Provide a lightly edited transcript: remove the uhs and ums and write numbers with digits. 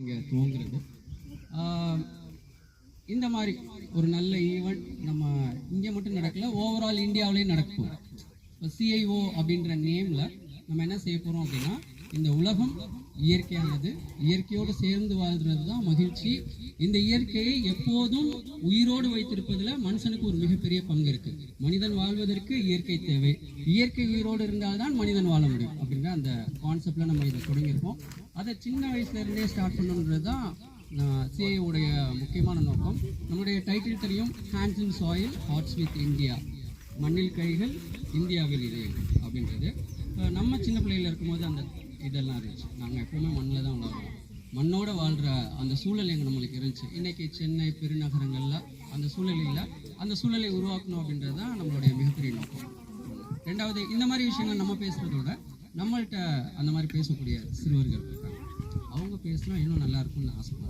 இங்கே துவங்குறது. இந்த மாதிரி ஒரு நல்ல ஈவெண்ட் நம்ம இங்கே மட்டும் நடக்கல, ஓவரால் இந்தியாவிலேயும் நடக்கும். இப்போ சிஐஓ அப்படின்ற நேமில் நம்ம என்ன செய்ய போகிறோம் அப்படின்னா, இந்த உலகம் இயற்கையானது, இயற்கையோடு சேர்ந்து வாழ்கிறது தான் மகிழ்ச்சி. இந்த இயற்கையை எப்போதும் உயிரோடு வைத்திருப்பதில் மனுஷனுக்கு ஒரு மிகப்பெரிய பங்கு இருக்குது. மனிதன் வாழ்வதற்கு இயற்கை தேவை, இயற்கை உயிரோடு இருந்தால்தான் மனிதன் வாழ முடியும் அப்படின்ற அந்த கான்செப்டில் நம்ம இதை தொடங்கியிருக்கோம். அதை சின்ன வயசுலேருந்தே ஸ்டார்ட் பண்ணணுன்றது தான் சிஐஓடைய முக்கியமான நோக்கம். நம்முடைய டைட்டில் தெரியும், hands in soil, hearts with India, மண்ணில் கைகள், இந்தியாவில் இதயங்கள் அப்படின்றது. நம்ம சின்ன பிள்ளையில் இருக்கும்போது அந்த இதெல்லாம் இருந்துச்சு. நாங்கள் எப்பவுமே மண்ணில் தான் வாழ்கிறோம், மண்ணோட வாழ்கிற அந்த சூழல் எங்கள் நம்மளுக்கு இருந்துச்சு. இன்றைக்கி சென்னை பெருநகரங்களில் அந்த சூழல் இல்லை. அந்த சூழலை உருவாக்கணும் அப்படின்றது தான் நம்மளுடைய மிகப்பெரிய நோக்கம். ரெண்டாவது, இந்த மாதிரி விஷயங்கள் நம்ம பேசுகிறதோட நம்மள்கிட்ட அந்த மாதிரி பேசக்கூடிய சிறுவர்கள் இருக்காங்க, அவங்க பேசினா இன்னும் நல்லா இருக்கும்னு ஆசைப்படுறேன்.